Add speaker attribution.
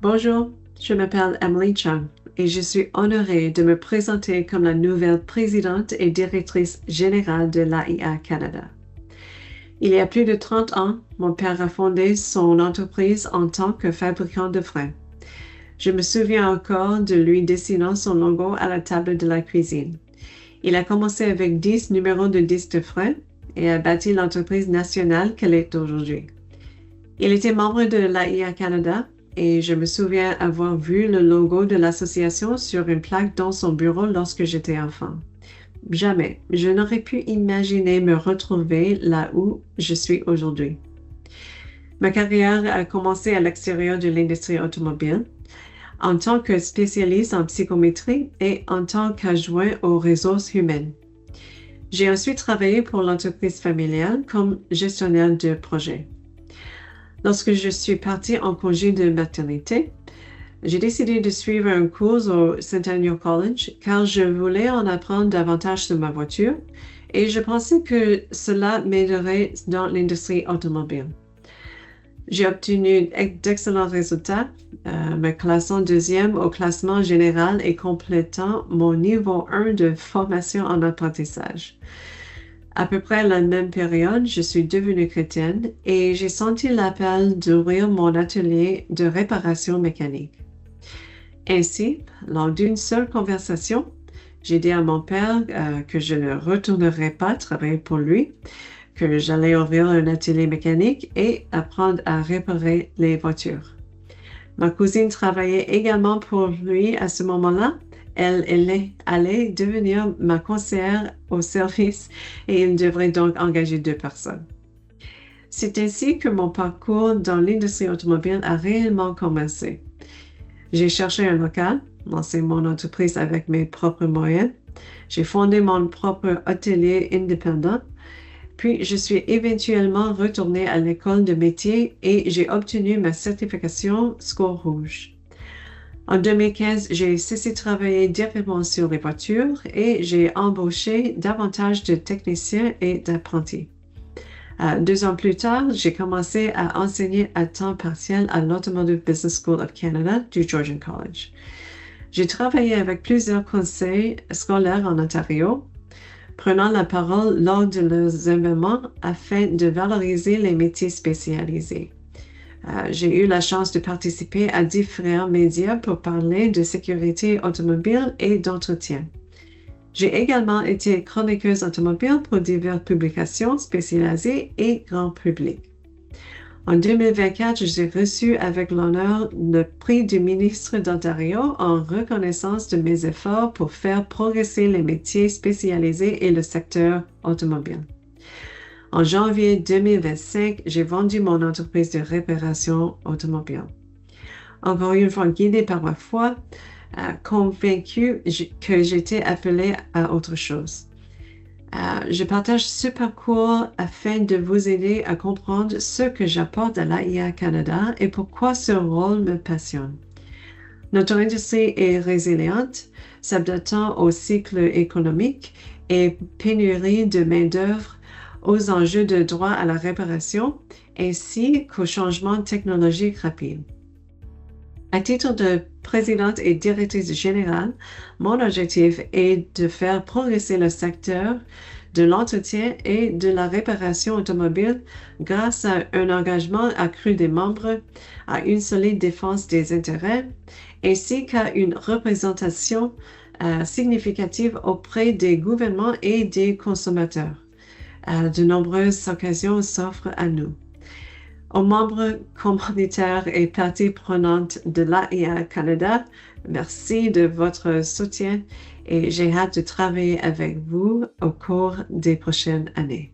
Speaker 1: Bonjour, je m'appelle Emily Chung et je suis honorée de me présenter comme la nouvelle présidente et directrice générale de l'AIA Canada. Il y a plus de 30 ans, mon père a fondé son entreprise en tant que fabricant de freins. Je me souviens encore de lui dessinant son logo à la table de la cuisine. Il a commencé avec 10 numéros de disques de freins et a bâti l'entreprise nationale qu'elle est aujourd'hui. Il était membre de l'AIA Canada et je me souviens avoir vu le logo de l'association sur une plaque dans son bureau lorsque j'étais enfant. Jamais, je n'aurais pu imaginer me retrouver là où je suis aujourd'hui. Ma carrière a commencé à l'extérieur de l'industrie automobile, en tant que spécialiste en psychométrie et en tant qu'adjoint aux ressources humaines. J'ai ensuite travaillé pour l'entreprise familiale comme gestionnaire de projet. Lorsque je suis partie en congé de maternité, j'ai décidé de suivre un cours au Centennial College car je voulais en apprendre davantage sur ma voiture et je pensais que cela m'aiderait dans l'industrie automobile. J'ai obtenu d'excellents résultats, me classant deuxième au classement général et complétant mon niveau 1 de formation en apprentissage. À peu près à la même période, je suis devenue chrétienne et j'ai senti l'appel d'ouvrir mon atelier de réparation mécanique. Ainsi, lors d'une seule conversation, j'ai dit à mon père que je ne retournerais pas travailler pour lui, que j'allais ouvrir un atelier mécanique et apprendre à réparer les voitures. Ma cousine travaillait également pour lui à ce moment-là. Elle allait devenir ma conseillère au service et il devrait donc engager 2 personnes. C'est ainsi que mon parcours dans l'industrie automobile a réellement commencé. J'ai cherché un local, lancé mon entreprise avec mes propres moyens. J'ai fondé mon propre atelier indépendant. Puis, je suis éventuellement retournée à l'école de métier et j'ai obtenu ma certification Score Rouge. En 2015, j'ai cessé de travailler directement sur les voitures et j'ai embauché davantage de techniciens et d'apprentis. 2 ans plus tard, j'ai commencé à enseigner à temps partiel à l'Automotive Business School of Canada du Georgian College. J'ai travaillé avec plusieurs conseils scolaires en Ontario, prenant la parole lors de leurs événements afin de valoriser les métiers spécialisés. J'ai eu la chance de participer à différents médias pour parler de sécurité automobile et d'entretien. J'ai également été chroniqueuse automobile pour diverses publications spécialisées et grand public. En 2024, j'ai reçu avec l'honneur le prix du ministre d'Ontario en reconnaissance de mes efforts pour faire progresser les métiers spécialisés et le secteur automobile. En janvier 2025, j'ai vendu mon entreprise de réparation automobile. Encore une fois, guidée par ma foi, convaincue que j'étais appelée à autre chose. Je partage ce parcours afin de vous aider à comprendre ce que j'apporte à l'AIA Canada et pourquoi ce rôle me passionne. Notre industrie est résiliente, s'adaptant au cycle économique et pénurie de main-d'œuvre, aux enjeux de droit à la réparation ainsi qu'aux changements technologiques rapides. À titre de présidente et directrice générale, mon objectif est de faire progresser le secteur de l'entretien et de la réparation automobile grâce à un engagement accru des membres, à une solide défense des intérêts, ainsi qu'à une représentation significative auprès des gouvernements et des consommateurs. De nombreuses occasions s'offrent à nous. Aux membres communautaires et parties prenantes de l'AIA Canada, merci de votre soutien et j'ai hâte de travailler avec vous au cours des prochaines années.